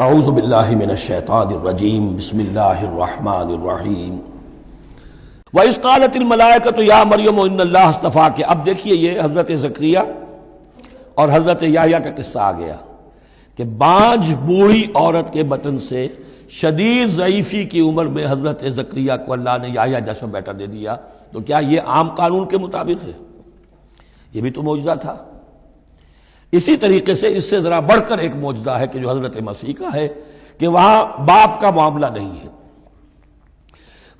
اعوذ باللہ من الشیطان الرجیم بسم اللہ الرحمن الرحیم وَإِذْ قَالَتِ الْمَلَائِكَةُ يَا مَرْيَمُ إِنَّ اللَّهَ اصْطَفَاكِ۔ اب دیکھیے یہ حضرت زکریا اور حضرت یحییٰ کا قصہ آ گیا کہ بانجھ بوڑھی عورت کے بطن سے شدید ضعیفی کی عمر میں حضرت زکریا کو اللہ نے یحییٰ جیسا بیٹا دے دیا، تو کیا یہ عام قانون کے مطابق ہے؟ یہ بھی تو معجزہ تھا۔ اسی طریقے سے اس سے ذرا بڑھ کر ایک معجزہ ہے کہ جو حضرت مسیح کا ہے کہ وہاں باپ کا معاملہ نہیں ہے۔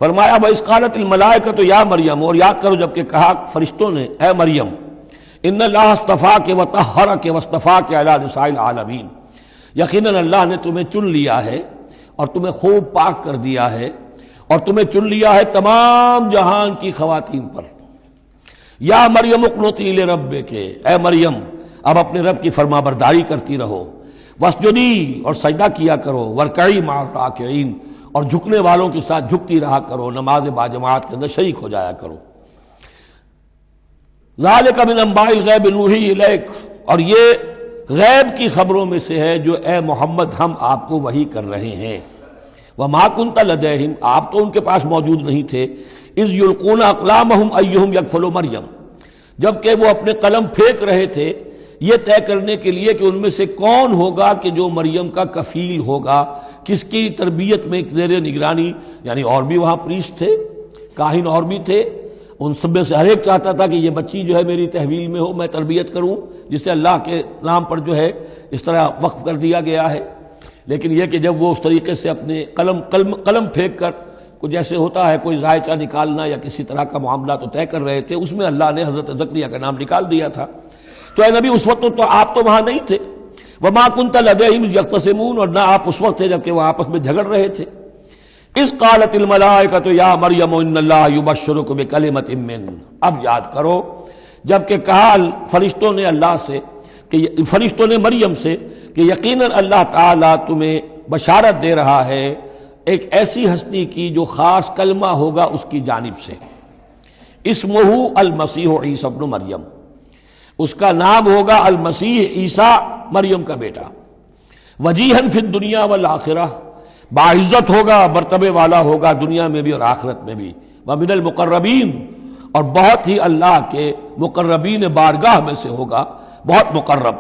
فرمایا وَإِذْ قَالَتِ الْمَلَائِكَةُ يَا مَرْيَمُ، اور یاد کرو جب کہ کہا فرشتوں نے اے مریم، إِنَّ اللَّهَ اصْطَفَاكِ وَطَهَّرَكِ وَاصْطَفَاكِ عَلَى نِسَاءِ الْعَالَمِينَ، یقیناً اللہ نے تمہیں چن لیا ہے اور تمہیں خوب پاک کر دیا ہے اور تمہیں چن لیا ہے تمام جہان کی خواتین پر۔ یا مریم اقنتی لربک، اے مریم اب اپنے رب کی فرما برداری کرتی رہو، واسجدی اور سجدہ کیا کرو، ورکعی مع الراکعین اور جھکنے والوں کے ساتھ جھکتی رہا کرو، نماز باجماعت کے اندر شریک ہو جایا کرو۔ ذالک من انباء الغیب نوحی الیک، اور یہ غیب کی خبروں میں سے ہے جو اے محمد ہم آپ کو وحی کر رہے ہیں۔ وما کنت لدیہم، آپ تو ان کے پاس موجود نہیں تھے، اذ یلقون اقلامہم ایہم یکفل مریم، جبکہ وہ اپنے قلم پھینک رہے تھے یہ طے کرنے کے لیے کہ ان میں سے کون ہوگا کہ جو مریم کا کفیل ہوگا، کس کی تربیت میں زیر نگرانی، یعنی اور بھی وہاں پریسٹ تھے، کاہن اور بھی تھے، ان سب میں سے ہر ایک چاہتا تھا کہ یہ بچی جو ہے میری تحویل میں ہو، میں تربیت کروں، جسے اللہ کے نام پر جو ہے اس طرح وقف کر دیا گیا ہے۔ لیکن یہ کہ جب وہ اس طریقے سے اپنے قلم پھینک کر کچھ جیسے ہوتا ہے کوئی ذائچہ نکالنا یا کسی طرح کا معاملہ تو طے کر رہے تھے، اس میں اللہ نے حضرت زکریا کا نام نکال دیا تھا۔ تو اے نبی اس وقت تو آپ تو وہاں نہیں تھے، وما کنت لدیہم یختصمون، اور نہ آپ اس وقت تھے جبکہ وہ آپس میں جھگڑ رہے تھے۔ اذ قالت الملائکۃ یا مریم ان اللہ یبشرک بکلمۃ منہ، اب یاد کرو جب کہ کہا فرشتوں نے اللہ سے کہ فرشتوں نے مریم سے کہ یقیناً اللہ تعالیٰ تمہیں بشارت دے رہا ہے ایک ایسی ہستی کی جو خاص کلمہ ہوگا اس کی جانب سے، اسمہ المسیح عیسی ابن مریم، اس کا نام ہوگا المسیح عیسیٰ مریم کا بیٹا، وجیہاً فی الدنیا والآخرہ، باعزت ہوگا، مرتبے والا ہوگا دنیا میں بھی اور آخرت میں بھی، ومن المقربین، اور بہت ہی اللہ کے مقربین بارگاہ میں سے ہوگا، بہت مقرب،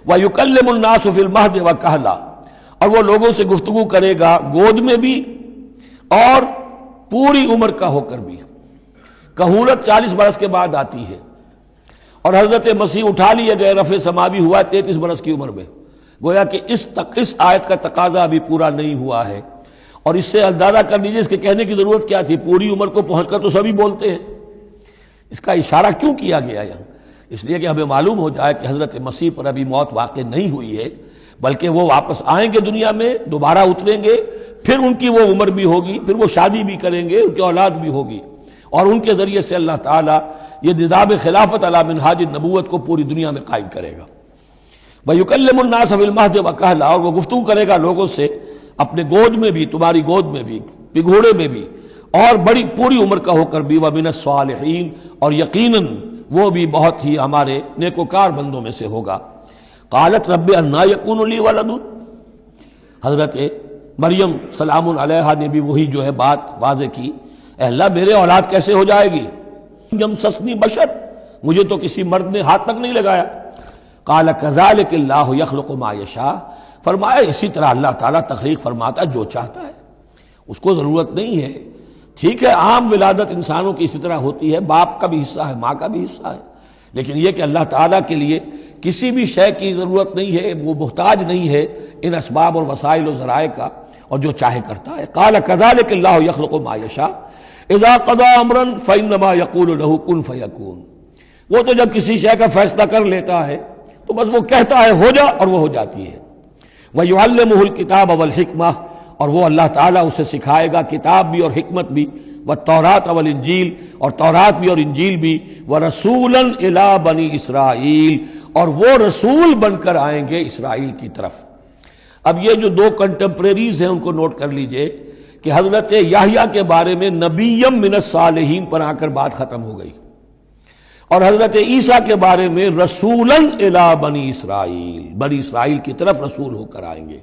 وَيُكَلِّمُ النَّاسُ فِي الْمَهْدِ وَكَهْلًا، اور وہ لوگوں سے گفتگو کرے گا گود میں بھی اور پوری عمر کا ہو کر بھی۔ کہولت 40 برس کے بعد آتی ہے، اور حضرت مسیح اٹھا لیے گئے، رفع سماوی ہوا 33 برس کی عمر میں، گویا کہ اس آیت کا تقاضا ابھی پورا نہیں ہوا ہے۔ اور اس سے اندازہ کر لیجیے اس کے کہنے کی ضرورت کیا تھی، پوری عمر کو پہنچ کر تو سبھی بولتے ہیں، اس کا اشارہ کیوں کیا گیا یہاں؟ اس لیے کہ ہمیں معلوم ہو جائے کہ حضرت مسیح پر ابھی موت واقع نہیں ہوئی ہے، بلکہ وہ واپس آئیں گے دنیا میں، دوبارہ اتریں گے، پھر ان کی وہ عمر بھی ہوگی، پھر وہ شادی بھی کریں گے، ان کی اولاد بھی ہوگی، اور ان کے ذریعے سے اللہ تعالیٰ یہ نظام خلافت علی منہاج النبوت کو پوری دنیا میں قائم کرے گا۔ وَيُكَلِّمُ النَّاسَ فِي الْمَهْدِ وَكَهْلًا، اور وہ گفتگو کرے گا لوگوں سے اپنے گود میں بھی، تمہاری گود میں بھی، پگھوڑے میں بھی، اور بڑی پوری عمر کا ہو کر بھی، وَمِنَ الصَّالِحِينَ، اور یقیناً وہ بھی بہت ہی ہمارے نیکوکار بندوں میں سے ہوگا۔ قالت رب انا یکون لی ولد، حضرت مریم سلام علیہا نے بھی وہی جو ہے بات واضح کی، اے اللہ میرے اولاد کیسے ہو جائے گی؟ یمسسنی بشر، مجھے تو کسی مرد نے ہاتھ تک نہیں لگایا۔ قال کذالک اللہ یخلق ما یشاء، فرمایا اسی طرح اللہ تعالیٰ تخلیق فرماتا جو چاہتا ہے، اس کو ضرورت نہیں ہے۔ ٹھیک ہے عام ولادت انسانوں کی اسی طرح ہوتی ہے، باپ کا بھی حصہ ہے، ماں کا بھی حصہ ہے، لیکن یہ کہ اللہ تعالیٰ کے لیے کسی بھی شے کی ضرورت نہیں ہے، وہ محتاج نہیں ہے ان اسباب اور وسائل و ذرائع کا، اور جو چاہے کرتا ہے۔ قال کذالک اللہ یخلق ما یشاء اذا قضى امرا فانما يقول له كن فيكون، وہ تو جب کسی شے کا فیصلہ کر لیتا ہے تو بس وہ کہتا ہے ہو جا اور وہ ہو جاتی ہے۔ وَيُعَلِّمُهُ الْكِتَابَ وَالْحِكْمَةَ، اور وہ اللہ تعالیٰ اسے سکھائے گا کتاب بھی اور حکمت بھی، وَالتَّوْرَاةَ وَالْإِنْجِيلَ، اور تورات بھی اور انجیل بھی، وَرَسُولًا إِلَىٰ بَنِي إِسْرَائِيل، اور وہ رسول بن کر آئیں گے اسرائیل کی طرف۔ اب یہ جو دو کنٹمپریریز ہیں ان کو نوٹ کر لیجئے کہ حضرت یحییٰ کے بارے میں نبیم من الصالحین پر آ کر بات ختم ہو گئی، اور حضرت عیسیٰ کے بارے میں رسولاً الی بنی اسرائیل، بنی اسرائیل کی طرف رسول ہو کر آئیں گے۔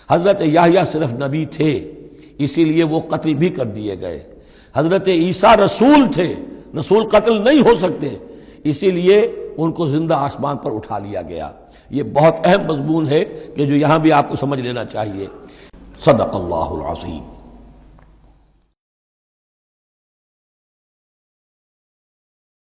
حضرت یحییٰ صرف نبی تھے، اسی لیے وہ قتل بھی کر دیے گئے۔ حضرت عیسیٰ رسول تھے، رسول قتل نہیں ہو سکتے، اسی لیے ان کو زندہ آسمان پر اٹھا لیا گیا۔ یہ بہت اہم مضمون ہے کہ جو یہاں بھی آپ کو سمجھ لینا چاہیے۔ صدق اللہ العظیم۔